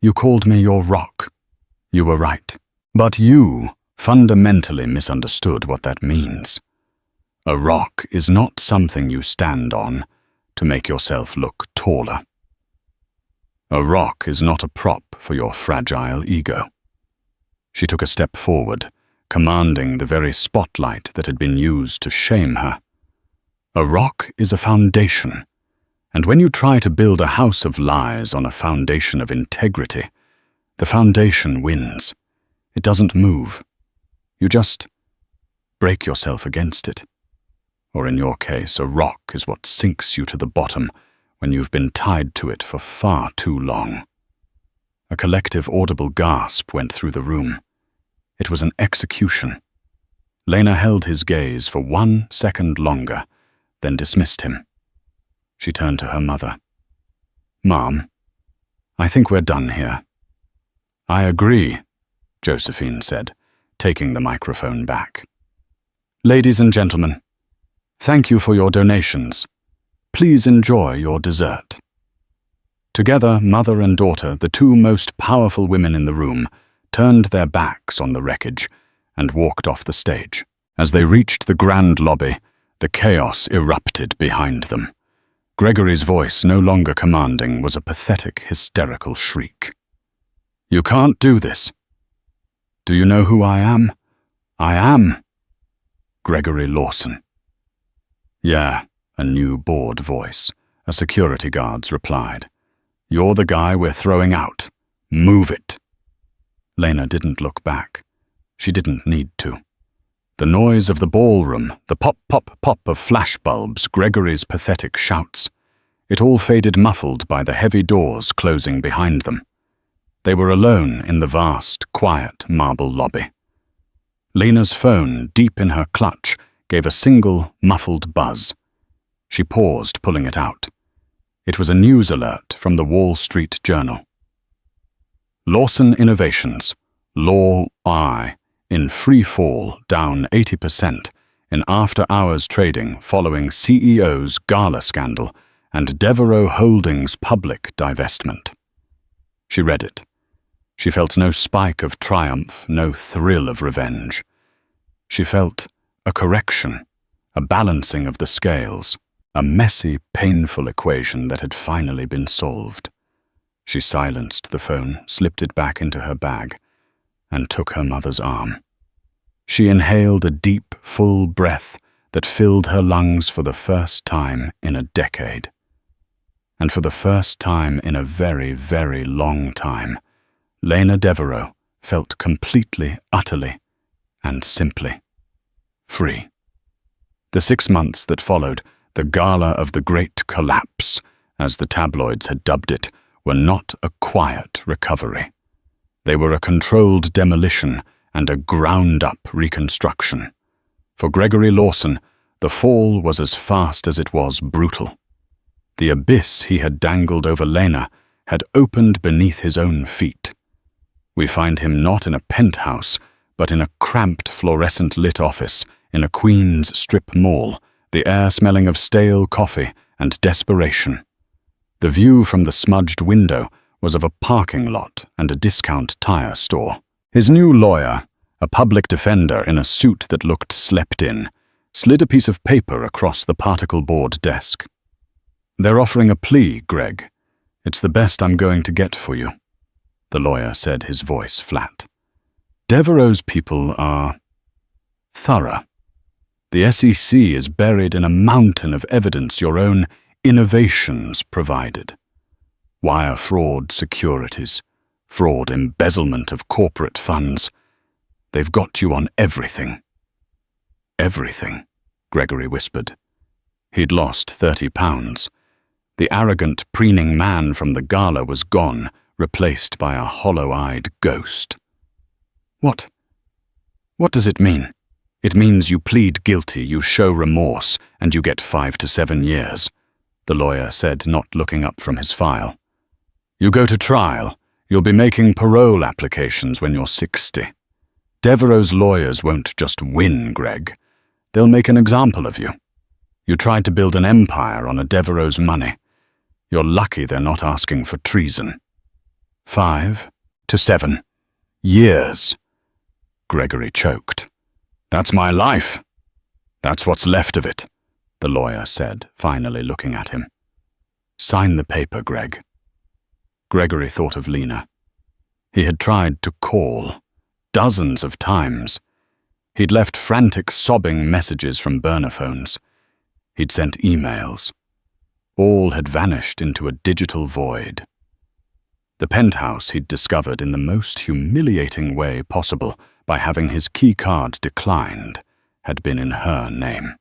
You called me your rock. You were right. But you fundamentally misunderstood what that means. A rock is not something you stand on to make yourself look taller. A rock is not a prop for your fragile ego. She took a step forward, commanding the very spotlight that had been used to shame her. A rock is a foundation, and when you try to build a house of lies on a foundation of integrity, the foundation wins. It doesn't move. You just break yourself against it. Or in your case, a rock is what sinks you to the bottom when you've been tied to it for far too long. A collective audible gasp went through the room. It was an execution. Lena held his gaze for 1 second longer, then dismissed him. She turned to her mother. "Mom, I think we're done here." "I agree," Josephine said, taking the microphone back. "Ladies and gentlemen, thank you for your donations. Please enjoy your dessert." Together, mother and daughter, the two most powerful women in the room, turned their backs on the wreckage and walked off the stage. As they reached the grand lobby, the chaos erupted behind them. Gregory's voice, no longer commanding, was a pathetic, hysterical shriek. "You can't do this. Do you know who I am? I am Gregory Lawson." "Yeah," a new bored voice, a security guard's replied. "You're the guy we're throwing out. Move it." Lena didn't look back. She didn't need to. The noise of the ballroom, the pop, pop, pop of flashbulbs, Gregory's pathetic shouts, it all faded muffled by the heavy doors closing behind them. They were alone in the vast, quiet marble lobby. Lena's phone, deep in her clutch, gave a single, muffled buzz. She paused, pulling it out. It was a news alert from the Wall Street Journal. Lawson Innovations, LAW-I, in free fall, down 80% in after-hours trading following CEO's gala scandal and Devereaux Holdings' public divestment. She read it. She felt no spike of triumph, no thrill of revenge. She felt a correction, a balancing of the scales, a messy, painful equation that had finally been solved. She silenced the phone, slipped it back into her bag, and took her mother's arm. She inhaled a deep, full breath that filled her lungs for the first time in a decade. And for the first time in a very, very long time, Lena Devereaux felt completely, utterly, and simply free. The 6 months that followed, the gala of the Great Collapse, as the tabloids had dubbed it, were not a quiet recovery. They were a controlled demolition and a ground-up reconstruction. For Gregory Lawson, the fall was as fast as it was brutal. The abyss he had dangled over Lena had opened beneath his own feet. We find him not in a penthouse, but in a cramped, fluorescent-lit office in a Queens strip mall, the air smelling of stale coffee and desperation. The view from the smudged window was of a parking lot and a discount tire store. His new lawyer, a public defender in a suit that looked slept in, slid a piece of paper across the particle board desk. "They're offering a plea, Greg. It's the best I'm going to get for you," the lawyer said, his voice flat. "Devereaux's people are thorough. The SEC is buried in a mountain of evidence your own innovations provided. Wire fraud securities, fraud embezzlement of corporate funds. They've got you on everything." "Everything," Gregory whispered. He'd lost 30 pounds. The arrogant, preening man from the gala was gone, replaced by a hollow-eyed ghost. What does it mean?" "It means you plead guilty, you show remorse, and you get 5 to 7 years, the lawyer said, not looking up from his file. "You go to trial. You'll be making parole applications when you're 60. Devereaux's lawyers won't just win, Greg. They'll make an example of you. You tried to build an empire on a Devereaux's money. You're lucky they're not asking for treason." 5 to 7 years. Gregory choked. That's my life. That's what's left of it, the lawyer said, finally looking at him. Sign the paper, Greg. Gregory thought of Lena. He had tried to call, dozens of times. He'd left frantic, sobbing messages from burner phones. He'd sent emails. All had vanished into a digital void. The penthouse he'd discovered in the most humiliating way possible by having his key card declined had been in her name.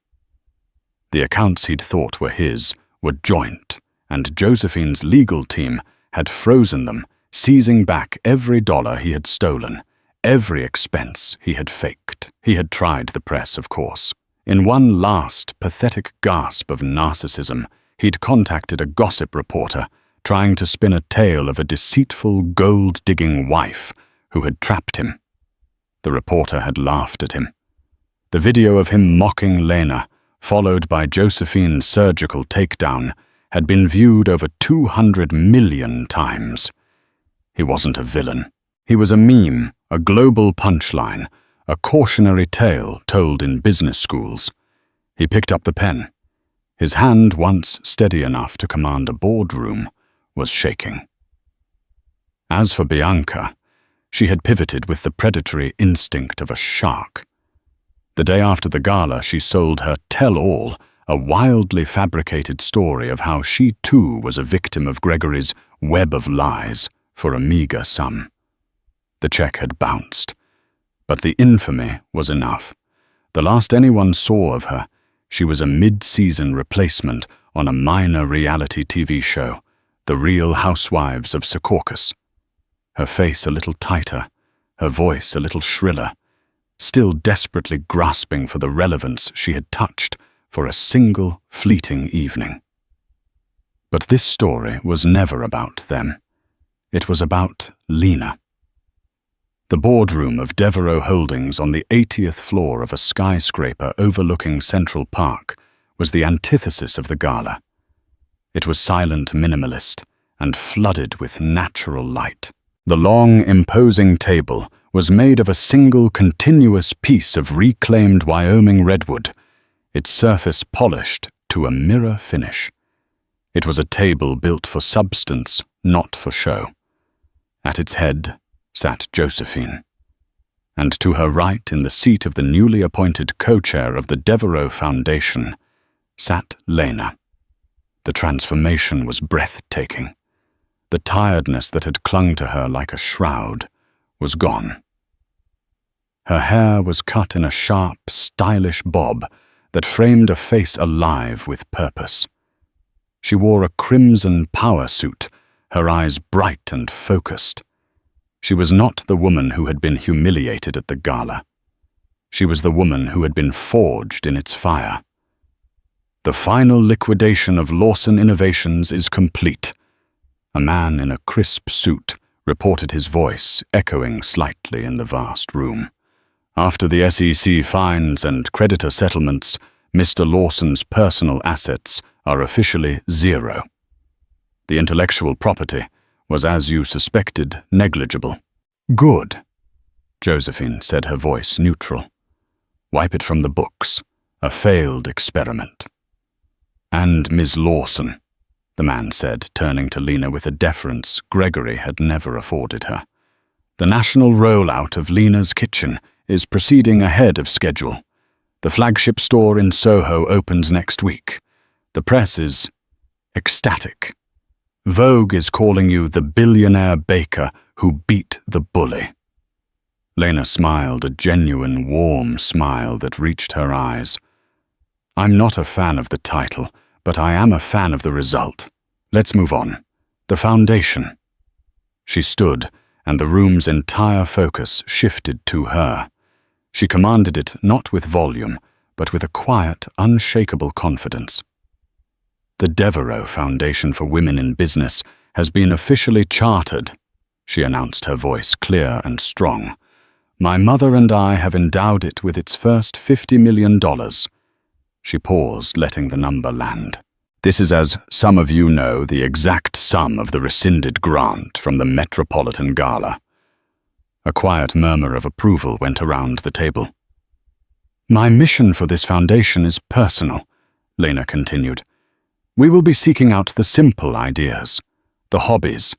The accounts he'd thought were his were joint, and Josephine's legal team had frozen them, seizing back every dollar he had stolen, every expense he had faked. He had tried the press, of course. In one last, pathetic gasp of narcissism, he'd contacted a gossip reporter, trying to spin a tale of a deceitful, gold-digging wife who had trapped him. The reporter had laughed at him. The video of him mocking Lena, followed by Josephine's surgical takedown, had been viewed over 200 million times. He wasn't a villain. He was a meme, a global punchline, a cautionary tale told in business schools. He picked up the pen. His hand, once steady enough to command a boardroom, was shaking. As for Bianca, she had pivoted with the predatory instinct of a shark. The day after the gala, she sold her tell-all, a wildly fabricated story of how she too was a victim of Gregory's web of lies for a meager sum. The check had bounced, but the infamy was enough. The last anyone saw of her, she was a mid-season replacement on a minor reality TV show, The Real Housewives of Secaucus. Her face a little tighter, her voice a little shriller, still desperately grasping for the relevance she had touched for a single fleeting evening. But this story was never about them. It was about Lena. The boardroom of Devereaux Holdings on the 80th floor of a skyscraper overlooking Central Park was the antithesis of the gala. It was silent, minimalist, and flooded with natural light. The long, imposing table was made of a single continuous piece of reclaimed Wyoming redwood, its surface polished to a mirror finish. It was a table built for substance, not for show. At its head sat Josephine, and to her right, in the seat of the newly appointed co-chair of the Devereaux Foundation, sat Lena. The transformation was breathtaking. The tiredness that had clung to her like a shroud was gone. Her hair was cut in a sharp, stylish bob that framed a face alive with purpose. She wore a crimson power suit, her eyes bright and focused. She was not the woman who had been humiliated at the gala. She was the woman who had been forged in its fire. The final liquidation of Lawson Innovations is complete. A man in a crisp suit reported, his voice echoing slightly in the vast room. After the SEC fines and creditor settlements, Mr. Lawson's personal assets are officially zero. The intellectual property was, as you suspected, negligible. Good, Josephine said, her voice neutral. Wipe it from the books. A failed experiment. And Ms. Lawson, the man said, turning to Lena with a deference Gregory had never afforded her. The national rollout of Lena's Kitchen is proceeding ahead of schedule. The flagship store in Soho opens next week. The press is ecstatic. Vogue is calling you the billionaire baker who beat the bully. Lena smiled, a genuine, warm smile that reached her eyes. I'm not a fan of the title, but I am a fan of the result. Let's move on. The foundation. She stood, and the room's entire focus shifted to her. She commanded it not with volume, but with a quiet, unshakable confidence. The Devereaux Foundation for Women in Business has been officially chartered, she announced, her voice clear and strong. My mother and I have endowed it with its first $50 million. She paused, letting the number land. This is, as some of you know, the exact sum of the rescinded grant from the Metropolitan Gala. A quiet murmur of approval went around the table. My mission for this foundation is personal, Lena continued. We will be seeking out the simple ideas, the hobbies,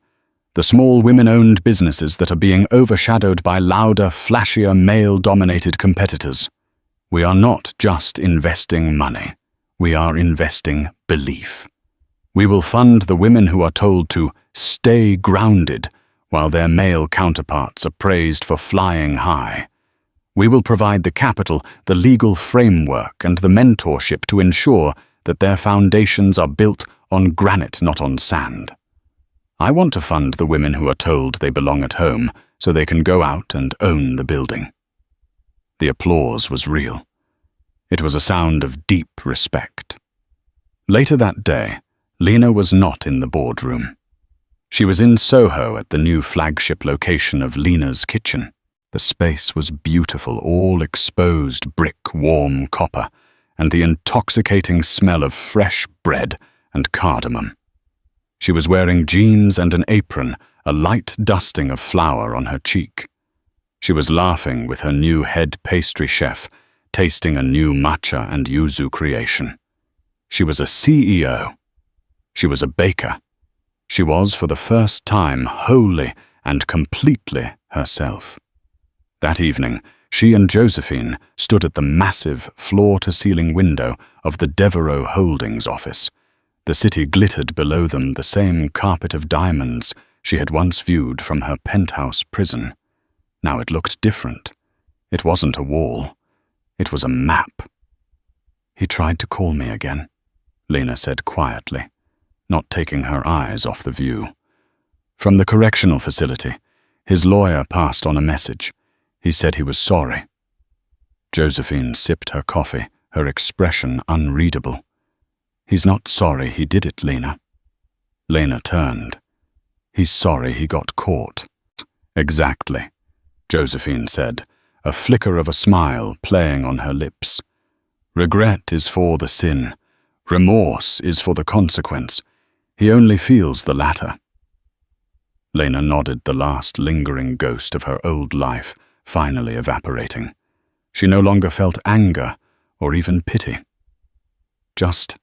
the small women-owned businesses that are being overshadowed by louder, flashier, male-dominated competitors. We are not just investing money. We are investing belief. We will fund the women who are told to stay grounded while their male counterparts are praised for flying high. We will provide the capital, the legal framework, and the mentorship to ensure that their foundations are built on granite, not on sand. I want to fund the women who are told they belong at home so they can go out and own the building. The applause was real. It was a sound of deep respect. Later that day, Lena was not in the boardroom. She was in Soho at the new flagship location of Lena's Kitchen. The space was beautiful, all exposed brick, warm copper, and the intoxicating smell of fresh bread and cardamom. She was wearing jeans and an apron, a light dusting of flour on her cheek. She was laughing with her new head pastry chef, tasting a new matcha and yuzu creation. She was a CEO. She was a baker. She was, for the first time, wholly and completely herself. That evening, she and Josephine stood at the massive floor-to-ceiling window of the Devereux Holdings office. The city glittered below them, the same carpet of diamonds she had once viewed from her penthouse prison. Now it looked different. It wasn't a wall. It was a map. He tried to call me again, Lena said quietly, not taking her eyes off the view. From the correctional facility, his lawyer passed on a message. He said he was sorry. Josephine sipped her coffee, her expression unreadable. He's not sorry he did it, Lena. Lena turned. He's sorry he got caught. Exactly, Josephine said, a flicker of a smile playing on her lips. Regret is for the sin. Remorse is for the consequence. He only feels the latter. Lena nodded, the last lingering ghost of her old life finally evaporating. She no longer felt anger or even pity. Just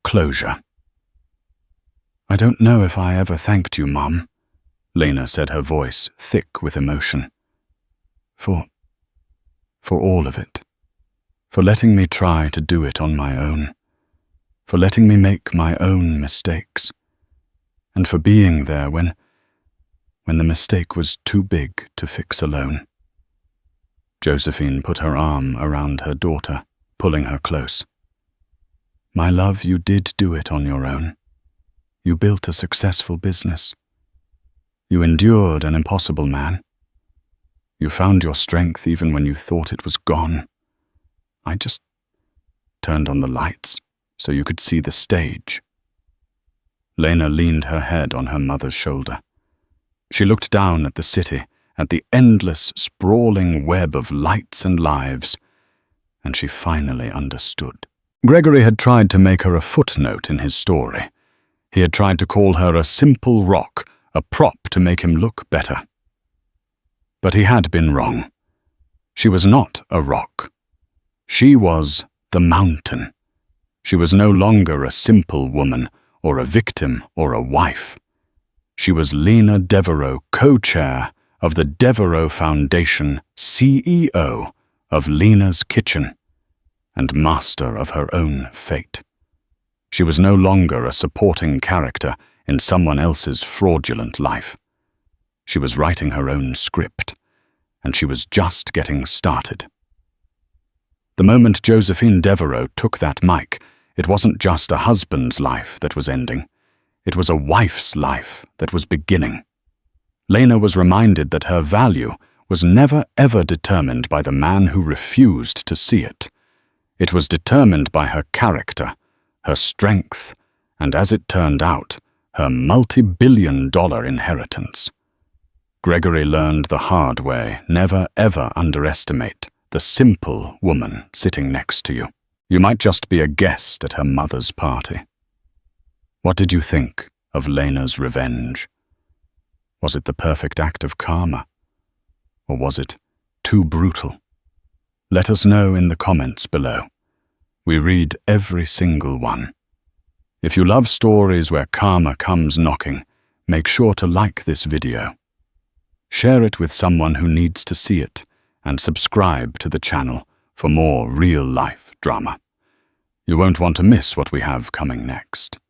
closure. I don't know if I ever thanked you, Mum, Lena said, her voice thick with emotion. For all of it. For letting me try to do it on my own. For letting me make my own mistakes. And for being there when the mistake was too big to fix alone. Josephine put her arm around her daughter, pulling her close. My love, you did do it on your own. You built a successful business. You endured an impossible man. You found your strength even when you thought it was gone. I just turned on the lights so you could see the stage. Lena leaned her head on her mother's shoulder. She looked down at the city, at the endless, sprawling web of lights and lives, and she finally understood. Gregory had tried to make her a footnote in his story. He had tried to call her a simple rock, a prop to make him look better. But he had been wrong. She was not a rock. She was the mountain. She was no longer a simple woman, or a victim, or a wife. She was Lena Devereux, co-chair of the Devereux Foundation, CEO of Lena's Kitchen, and master of her own fate. She was no longer a supporting character in someone else's fraudulent life. She was writing her own script, and she was just getting started. The moment Josephine Devereux took that mic, it wasn't just a husband's life that was ending. It was a wife's life that was beginning. Lena was reminded that her value was never ever determined by the man who refused to see it. It was determined by her character, her strength, and as it turned out, her multi-billion-dollar inheritance. Gregory learned the hard way, never ever underestimate the simple woman sitting next to you. You might just be a guest at her mother's party. What did you think of Lena's revenge? Was it the perfect act of karma? Or was it too brutal? Let us know in the comments below. We read every single one. If you love stories where karma comes knocking, make sure to like this video. Share it with someone who needs to see it, and subscribe to the channel for more real-life drama. You won't want to miss what we have coming next.